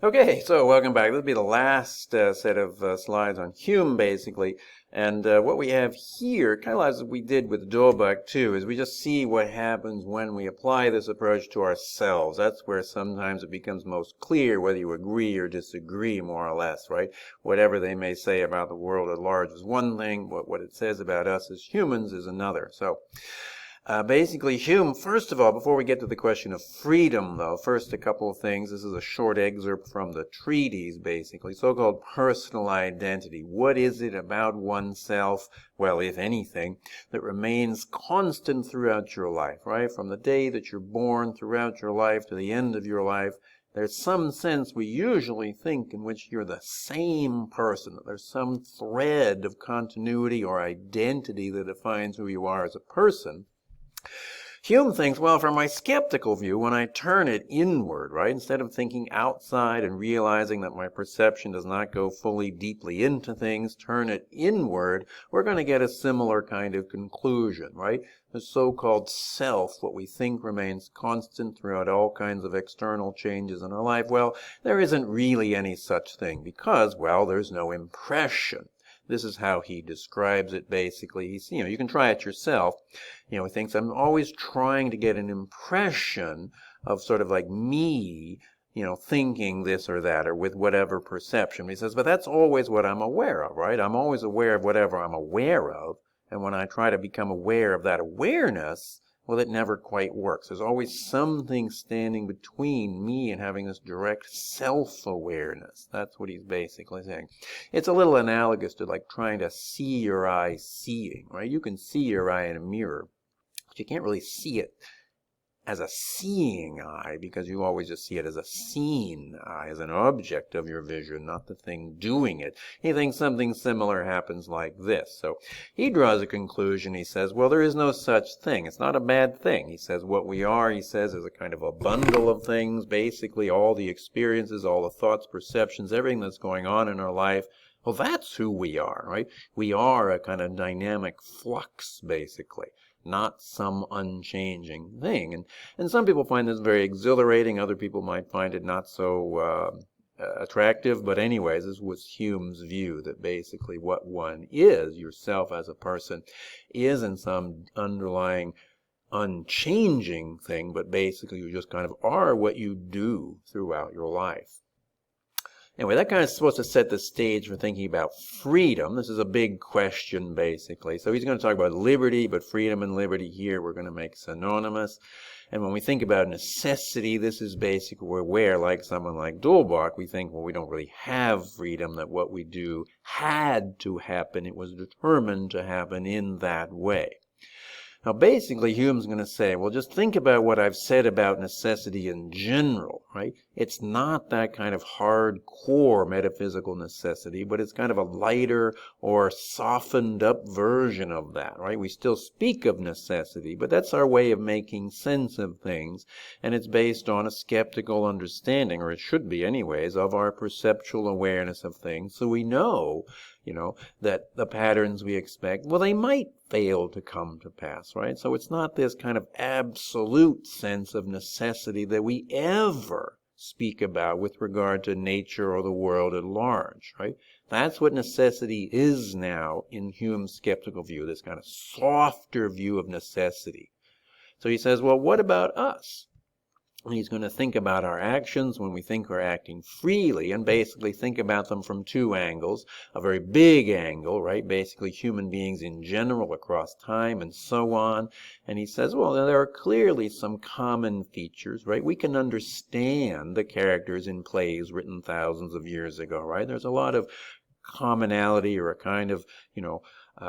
Okay, so welcome back. This will be the last set of slides on Hume, basically. And what we have here, kind of as we did with Dolbeck too, is we just see what happens when we apply this approach to ourselves. That's where sometimes it becomes most clear whether you agree or disagree, more or less, right? Whatever they may say about the world at large is one thing, but what it says about us as humans is another. So basically, Hume, first of all, before we get to the question of freedom, though, first a couple of things. This is a short excerpt from the treatise, basically, so-called personal identity. What is it about oneself, well, if anything, that remains constant throughout your life, right? From the day that you're born throughout your life to the end of your life, there's some sense we usually think in which you're the same person, that there's some thread of continuity or identity that defines who you are as a person. Hume thinks, well, from my skeptical view, when I turn it inward, right, instead of thinking outside and realizing that my perception does not go fully deeply into things, turn it inward, we're going to get a similar kind of conclusion, right? The so-called self, what we think remains constant throughout all kinds of external changes in our life. Well, there isn't really any such thing because, well, there's no impression. This is how he describes it, basically. He's, you can try it yourself. He thinks I'm always trying to get an impression of sort of like me, thinking this or that, or with whatever perception. He says, but that's always what I'm aware of, right? I'm always aware of whatever I'm aware of. And when I try to become aware of that awareness, well, it never quite works. There's always something standing between me and having this direct self-awareness. That's what he's basically saying. It's a little analogous to like trying to see your eye seeing, right? You can see your eye in a mirror, but you can't really see it as a seeing eye because you always just see it as a seen eye, as an object of your vision, not the thing doing it. He thinks something similar happens like this. So he draws a conclusion. He says, well, there is no such thing. It's not a bad thing. He says what we are, he says, is a kind of a bundle of things, basically all the experiences, all the thoughts, perceptions, everything that's going on in our life. Well, that's who we are, right? We are a kind of dynamic flux, basically, not some unchanging thing. And some people find this very exhilarating. Other people might find it not so attractive. But anyways, this was Hume's view, that basically what one is, yourself as a person, isn't some underlying unchanging thing, but basically you just kind of are what you do throughout your life. Anyway, that kind of supposed to set the stage for thinking about freedom. This is a big question, basically. So he's going to talk about liberty, but freedom and liberty here we're going to make synonymous. And when we think about necessity, this is basically where, like someone like Dolbeck, we think, well, we don't really have freedom, that what we do had to happen. It was determined to happen in that way. Now, basically, Hume's going to say, well, just think about what I've said about necessity in general, right? It's not that kind of hardcore metaphysical necessity, but it's kind of a lighter or softened up version of that, right? We still speak of necessity, but that's our way of making sense of things, and it's based on a skeptical understanding, or it should be anyways, of our perceptual awareness of things. So we know, that the patterns we expect, well, they might fail to come to pass, right? So it's not this kind of absolute sense of necessity that we ever speak about with regard to nature or the world at large, right? That's what necessity is now in Hume's skeptical view, this kind of softer view of necessity. So he says, well, what about us? And he's going to think about our actions when we think we're acting freely, and basically think about them from two angles. A very big angle, right? Basically human beings in general across time and so on. And he says, well, there are clearly some common features, right? We can understand the characters in plays written thousands of years ago, right? There's a lot of commonality, or a kind of,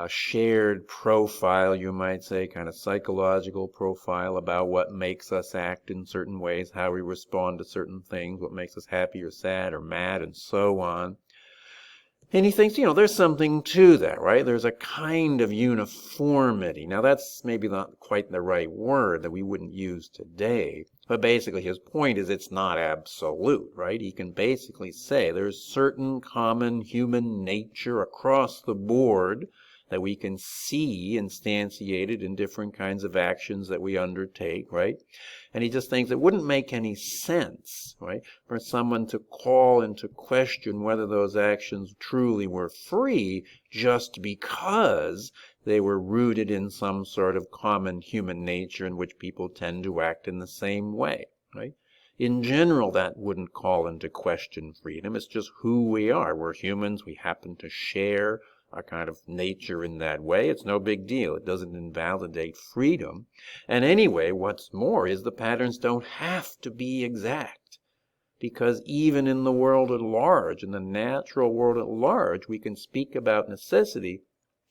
shared profile, you might say, kind of psychological profile about what makes us act in certain ways, how we respond to certain things, what makes us happy or sad or mad, and so on. And he thinks, there's something to that, right? There's a kind of uniformity. Now, that's maybe not quite the right word that we wouldn't use today, but basically his point is it's not absolute, right? He can basically say there's certain common human nature across the board that we can see instantiated in different kinds of actions that we undertake, right? And he just thinks it wouldn't make any sense, right, for someone to call into question whether those actions truly were free just because they were rooted in some sort of common human nature in which people tend to act in the same way, right? In general, that wouldn't call into question freedom. It's just who we are. We're humans. We happen to share a kind of nature in that way. It's no big deal. It doesn't invalidate freedom. And anyway, what's more is the patterns don't have to be exact, because even in the world at large, in the natural world at large, we can speak about necessity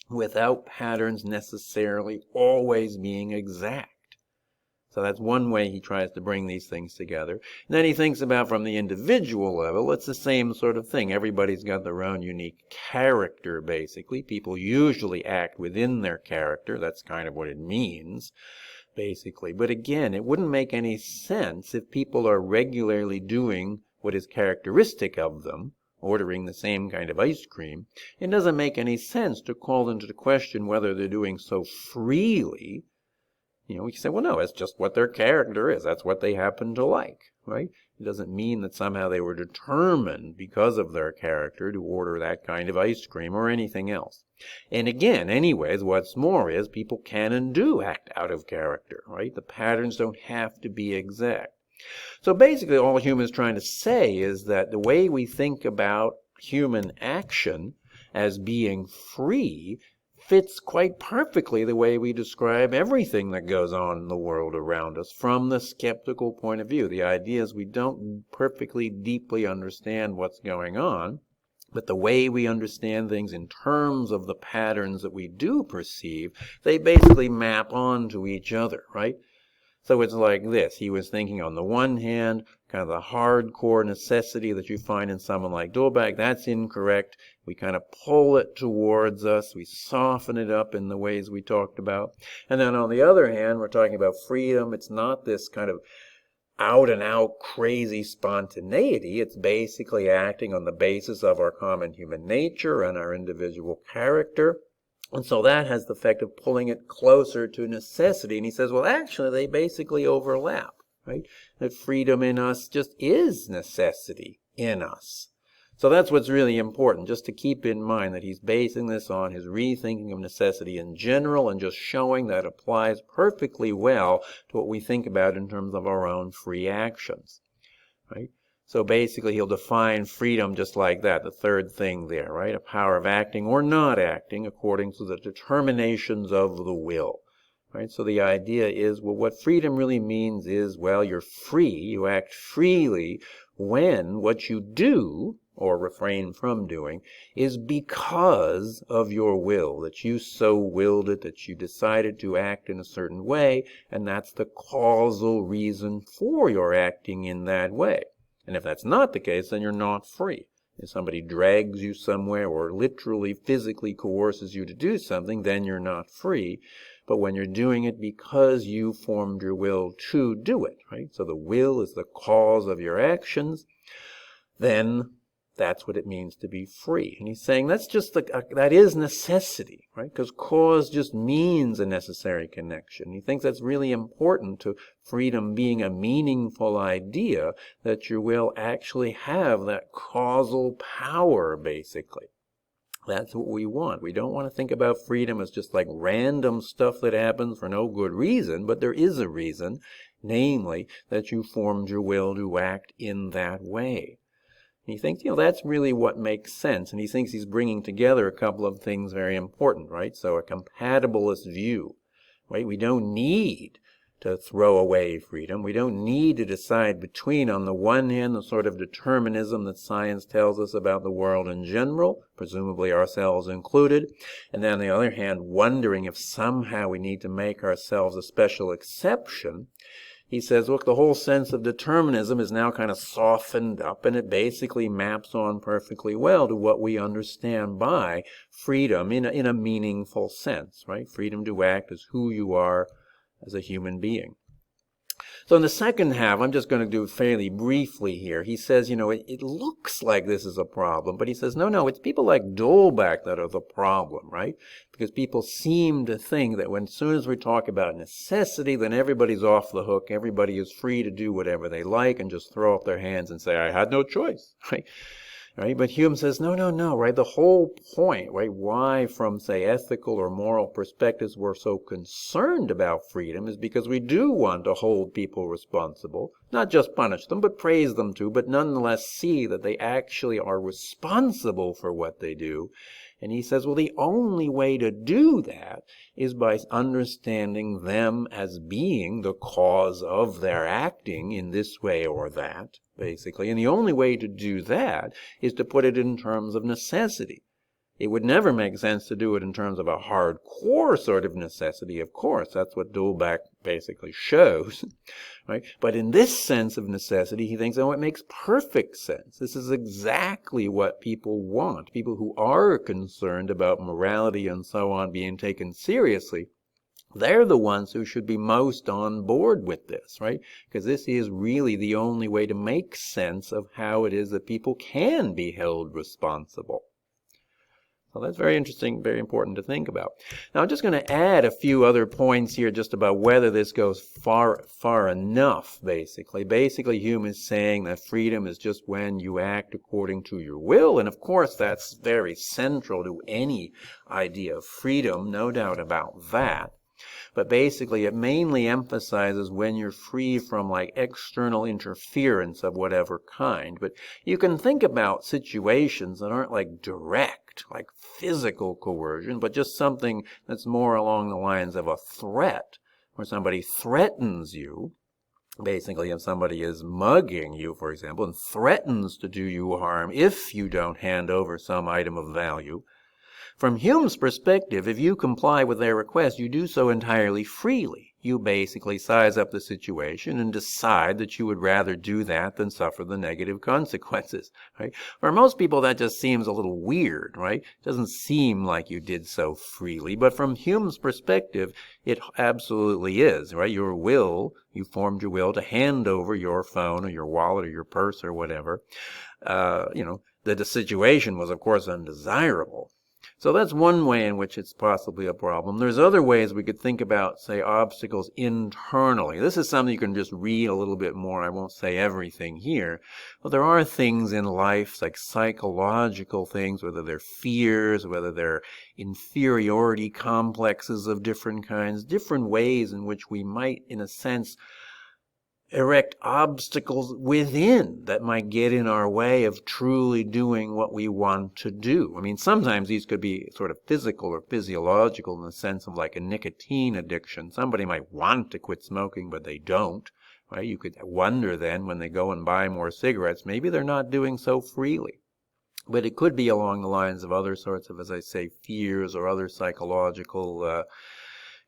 without patterns necessarily always being exact. So that's one way he tries to bring these things together. And then he thinks about from the individual level, it's the same sort of thing. Everybody's got their own unique character, basically. People usually act within their character. That's kind of what it means, basically. But again, it wouldn't make any sense if people are regularly doing what is characteristic of them, ordering the same kind of ice cream. It doesn't make any sense to call into the question whether they're doing so freely. We can say, well, no, it's just what their character is. That's what they happen to like, right? It doesn't mean that somehow they were determined because of their character to order that kind of ice cream or anything else. And again, anyways, what's more is people can and do act out of character, right? The patterns don't have to be exact. So basically, all Hume is trying to say is that the way we think about human action as being free fits quite perfectly the way we describe everything that goes on in the world around us from the skeptical point of view. The idea is we don't perfectly deeply understand what's going on, but the way we understand things in terms of the patterns that we do perceive, they basically map onto each other, right? So it's like this. He was thinking on the one hand, kind of the hardcore necessity that you find in someone like Dolbeck, that's incorrect. We kind of pull it towards us. We soften it up in the ways we talked about. And then on the other hand, we're talking about freedom. It's not this kind of out and out crazy spontaneity. It's basically acting on the basis of our common human nature and our individual character. And so that has the effect of pulling it closer to necessity. And he says, well, actually, they basically overlap, right? That freedom in us just is necessity in us. So that's what's really important, just to keep in mind that he's basing this on his rethinking of necessity in general and just showing that applies perfectly well to what we think about in terms of our own free actions, right? So basically, he'll define freedom just like that, the third thing there, right? A power of acting or not acting according to the determinations of the will, right? So the idea is, well, what freedom really means is, well, you're free, you act freely when what you do, or refrain from doing, is because of your will, that you so willed it, that you decided to act in a certain way, and that's the causal reason for your acting in that way. And if that's not the case, then you're not free. If somebody drags you somewhere or literally physically coerces you to do something, then you're not free. But when you're doing it because you formed your will to do it, right? So the will is the cause of your actions, then that's what it means to be free. And he's saying that's just that is necessity, right? Because cause just means a necessary connection. He thinks that's really important to freedom being a meaningful idea, that you will actually have that causal power, basically. That's what we want. We don't want to think about freedom as just like random stuff that happens for no good reason, but there is a reason, namely that you formed your will to act in that way. And he thinks, that's really what makes sense. And he thinks he's bringing together a couple of things very important, right? So a compatibilist view, right? We don't need to throw away freedom. We don't need to decide between, on the one hand, the sort of determinism that science tells us about the world in general, presumably ourselves included, and then on the other hand, wondering if somehow we need to make ourselves a special exception. He says, look, the whole sense of determinism is now kind of softened up, and it basically maps on perfectly well to what we understand by freedom in a meaningful sense, right? Freedom to act as who you are as a human being. So in the second half, I'm just going to do fairly briefly here. He says, it looks like this is a problem, but he says, no, it's people like Dolbeck that are the problem, right? Because people seem to think that as soon as we talk about necessity, then everybody's off the hook. Everybody is free to do whatever they like and just throw up their hands and say, I had no choice, right? Right? But Hume says, no, right? The whole point, right? Why from, say, ethical or moral perspectives we're so concerned about freedom is because we do want to hold people responsible, not just punish them, but praise them too, but nonetheless see that they actually are responsible for what they do. And he says, well, the only way to do that is by understanding them as being the cause of their acting in this way or that, basically. And the only way to do that is to put it in terms of necessity. It would never make sense to do it in terms of a hardcore sort of necessity, of course. That's what Dolbeck basically shows, right? But in this sense of necessity, he thinks, it makes perfect sense. This is exactly what people want. People who are concerned about morality and so on being taken seriously, they're the ones who should be most on board with this, right? Because this is really the only way to make sense of how it is that people can be held responsible. So that's very interesting, very important to think about. Now I'm just going to add a few other points here just about whether this goes far enough, basically. Basically, Hume is saying that freedom is just when you act according to your will, and of course that's very central to any idea of freedom, no doubt about that. But basically, it mainly emphasizes when you're free from like external interference of whatever kind. But you can think about situations that aren't like direct, like physical coercion, but just something that's more along the lines of a threat, where somebody threatens you. Basically, if somebody is mugging you, for example, and threatens to do you harm if you don't hand over some item of value. From Hume's perspective, if you comply with their request, you do so entirely freely. You basically size up the situation and decide that you would rather do that than suffer the negative consequences, right? For most people, that just seems a little weird, right? It doesn't seem like you did so freely, but from Hume's perspective, it absolutely is, right? Your will, you formed your will to hand over your phone or your wallet or your purse or whatever. The situation was, of course, undesirable. So that's one way in which it's possibly a problem. There's other ways we could think about, say, obstacles internally. This is something you can just read a little bit more. I won't say everything here. But there are things in life, like psychological things, whether they're fears, whether they're inferiority complexes of different kinds, different ways in which we might, in a sense, erect obstacles within that might get in our way of truly doing what we want to do. I mean, sometimes these could be sort of physical or physiological in the sense of like a nicotine addiction. Somebody might want to quit smoking, but they don't, right? You could wonder then when they go and buy more cigarettes, maybe they're not doing so freely. But it could be along the lines of other sorts of, as I say, fears or other psychological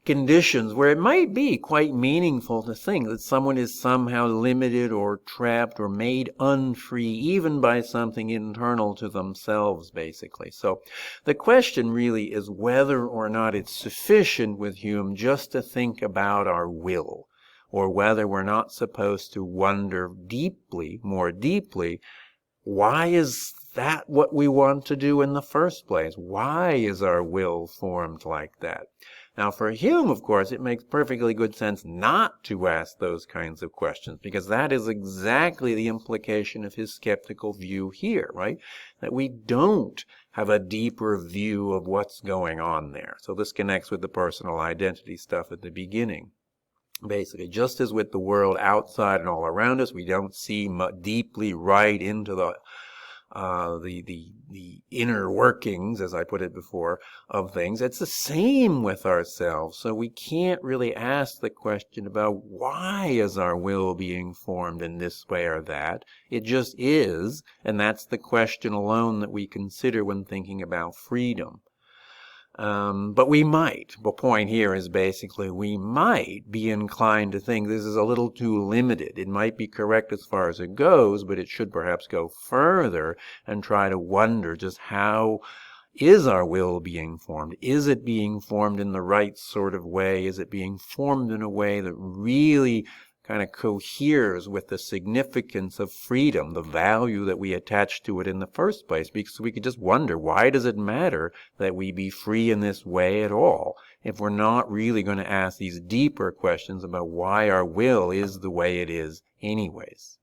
conditions where it might be quite meaningful to think that someone is somehow limited or trapped or made unfree even by something internal to themselves, basically. So the question really is whether or not it's sufficient with Hume just to think about our will, or whether we're not supposed to wonder deeply, more deeply, why is that what we want to do in the first place? Why is our will formed like that? Now, for Hume, of course, it makes perfectly good sense not to ask those kinds of questions, because that is exactly the implication of his skeptical view here, right? That we don't have a deeper view of what's going on there. So this connects with the personal identity stuff at the beginning. Basically, just as with the world outside and all around us, we don't see deeply right into the inner workings, as I put it before, of things. It's the same with ourselves. So we can't really ask the question about why is our will being formed in this way or that. It just is, and that's the question alone that we consider when thinking about freedom. But we might. The point here is basically we might be inclined to think this is a little too limited. It might be correct as far as it goes, but it should perhaps go further and try to wonder just how is our will being formed? Is it being formed in the right sort of way? Is it being formed in a way that really kind of coheres with the significance of freedom, the value that we attach to it in the first place, because we could just wonder, why does it matter that we be free in this way at all, if we're not really going to ask these deeper questions about why our will is the way it is anyways?